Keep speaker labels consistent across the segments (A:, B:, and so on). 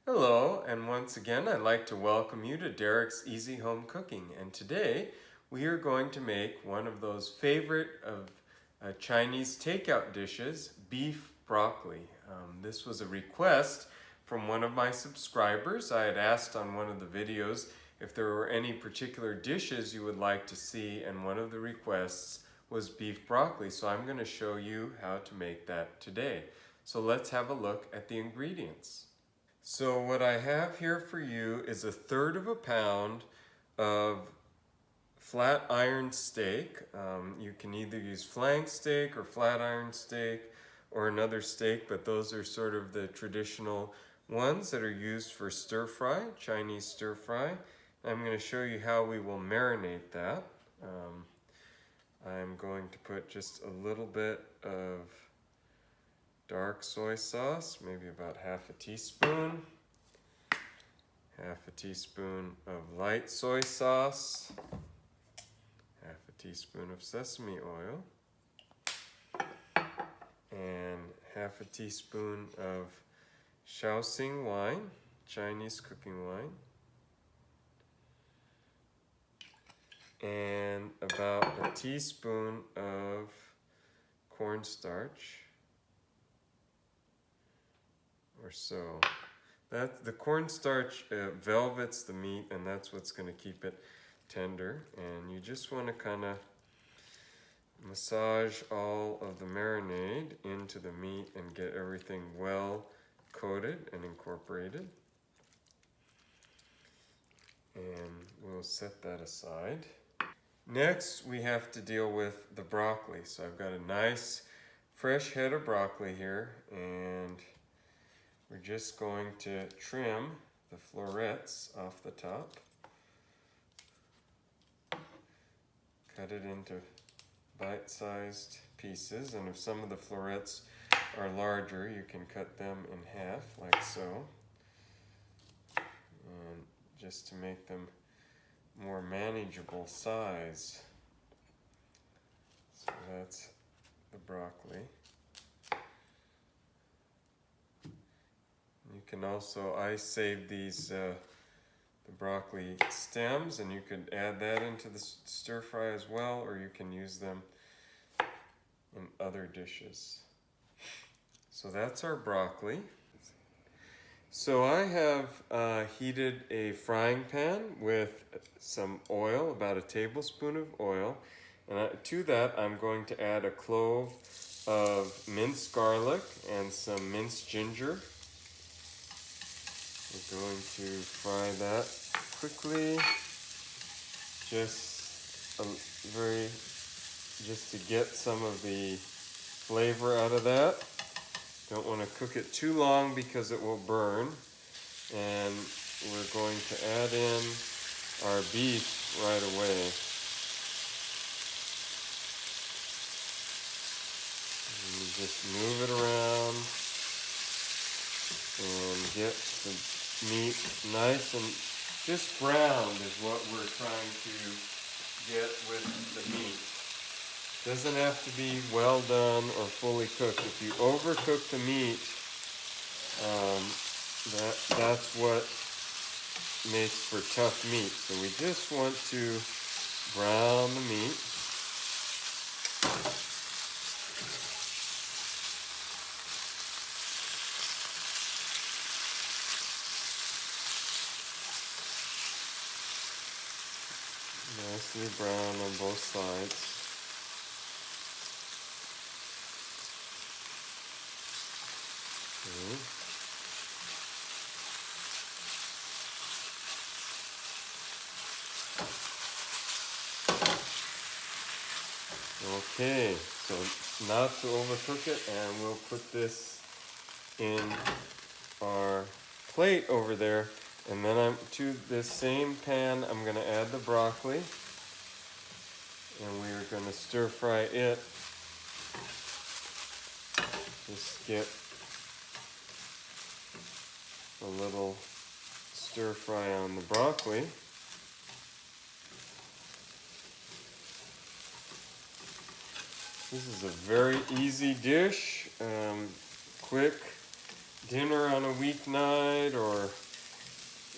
A: Hello, and once again I'd like to welcome you to Derek's Easy Home Cooking. And today we are going to make one of those favorite of Chinese takeout dishes, beef broccoli. This was a request from one of my subscribers. I had asked on one of the videos if there were any particular dishes you would like to see, and one of the requests was beef broccoli. So I'm going to show you how to make that today. So let's have a look at the ingredients. So what I have here for you is 1/3 pound of flat iron steak. You can either use flank steak or flat iron steak or another steak, but those are sort of the traditional ones that are used for stir fry, Chinese stir fry. I'm going to show you how we will marinate that. I'm going to put just a little bit of dark soy sauce, maybe about 1/2 teaspoon. 1/2 teaspoon of light soy sauce. 1/2 teaspoon of sesame oil. And 1/2 teaspoon of Shaoxing wine, Chinese cooking wine. And about a teaspoon of cornstarch. Or so. The cornstarch velvets the meat, and that's what's going to keep it tender. And you just want to kind of massage all of the marinade into the meat and get everything well coated and incorporated. And we'll set that aside. Next, we have to deal with the broccoli. So I've got a nice fresh head of broccoli here, and we're just going to trim the florets off the top. Cut it into bite-sized pieces, and if some of the florets are larger, you can cut them in half like so. And just to make them more manageable size. So that's the broccoli. You can also, I saved these, the broccoli stems, and you could add that into the stir fry as well, or you can use them in other dishes. So that's our broccoli. So I have heated a frying pan with some oil, about 1 tablespoon of oil, and to that I'm going to add a clove of minced garlic and some minced ginger. We're going to fry that quickly, just to get some of the flavor out of that. Don't want to cook it too long because it will burn. And we're going to add in our beef right away. And you just move it around and get the meat nice and just browned is what we're trying to get with the meat. Doesn't have to be well done or fully cooked. If you overcook the meat, that's what makes for tough meat. So we just want to brown the meat. Nicely brown on both sides. Okay, so not to overcook it, and we'll put this in our plate over there. And then to this same pan, I'm going to add the broccoli, and we're going to stir fry it. Just get a little stir fry on the broccoli. This is a very easy dish, quick, dinner on a weeknight, or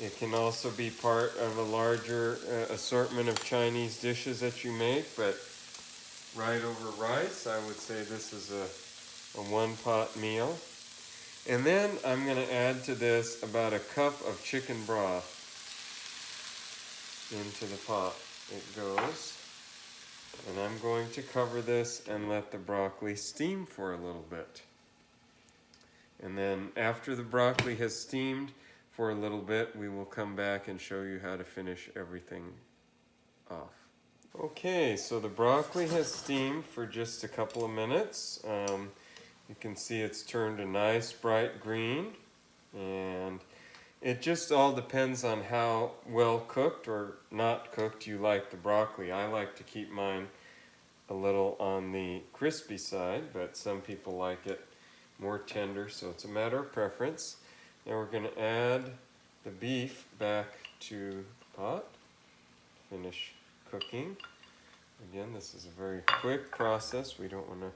A: it can also be part of a larger assortment of Chinese dishes that you make. But right over rice, I would say this is a one-pot meal. And then I'm going to add to this about a cup of chicken broth into the pot. It goes. And I'm going to cover this and let the broccoli steam for a little bit. And then after the broccoli has steamed for a little bit, we will come back and show you how to finish everything off. Okay, so the broccoli has steamed for just a couple of minutes. You can see it's turned a nice bright green, and it just all depends on how well cooked or not cooked you like the broccoli. I like to keep mine a little on the crispy side, but some people like it more tender, so it's a matter of preference. Now we're going to add the beef back to the pot, finish cooking. Again, this is a very quick process. We don't want to.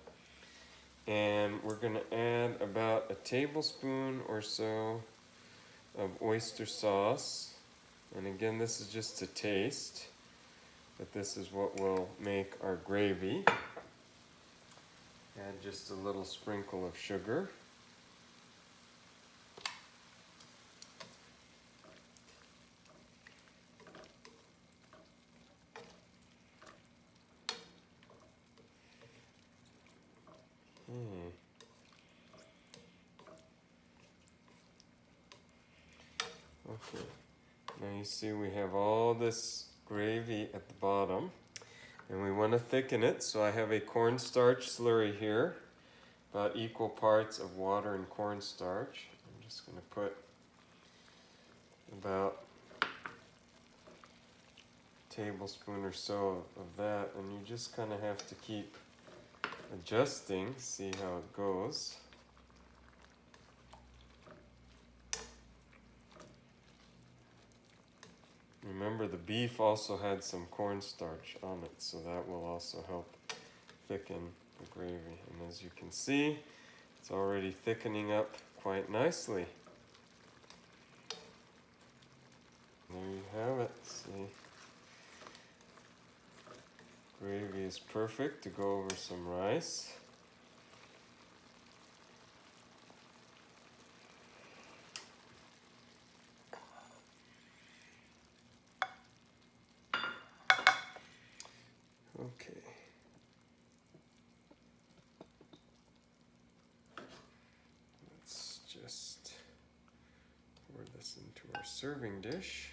A: And we're going to add about a tablespoon or so of oyster sauce. And again, this is just to taste, but this is what will make our gravy. Add just a little sprinkle of sugar. Okay, now you see we have all this gravy at the bottom, and we want to thicken it, so I have a cornstarch slurry here, about equal parts of water and cornstarch. I'm just going to put about a tablespoon or so of that, and you just kind of have to keep adjusting, see how it goes. Remember, the beef also had some cornstarch on it, so that will also help thicken the gravy. And as you can see, it's already thickening up quite nicely. There you have it. See, gravy is perfect to go over some rice. Okay. Let's just pour this into our serving dish.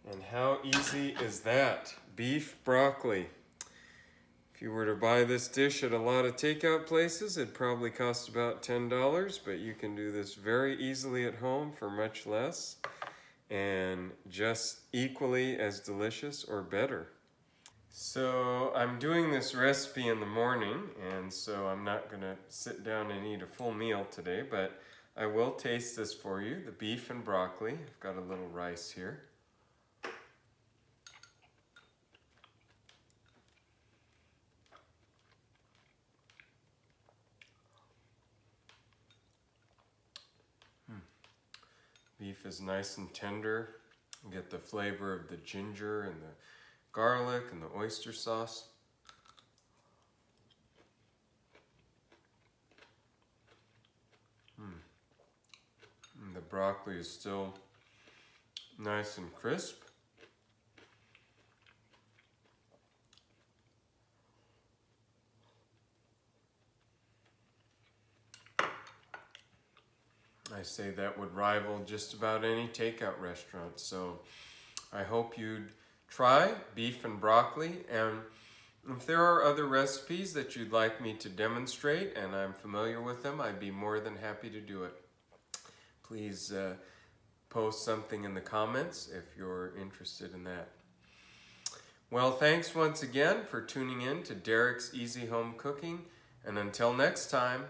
A: And how easy is that? Beef broccoli. If you were to buy this dish at a lot of takeout places, it'd probably cost about $10, but you can do this very easily at home for much less, and just equally as delicious or better. So I'm doing this recipe in the morning, and so I'm not going to sit down and eat a full meal today, but I will taste this for you, the beef and broccoli. I've got a little rice here. Beef is nice and tender. You get the flavor of the ginger and the garlic and the oyster sauce. And the broccoli is still nice and crisp. I say that would rival just about any takeout restaurant. So I hope you'd try beef and broccoli, and if there are other recipes that you'd like me to demonstrate and I'm familiar with them, I'd be more than happy to do it. Please post something in the comments if you're interested in that. Well, thanks once again for tuning in to Derek's Easy Home Cooking, and until next time,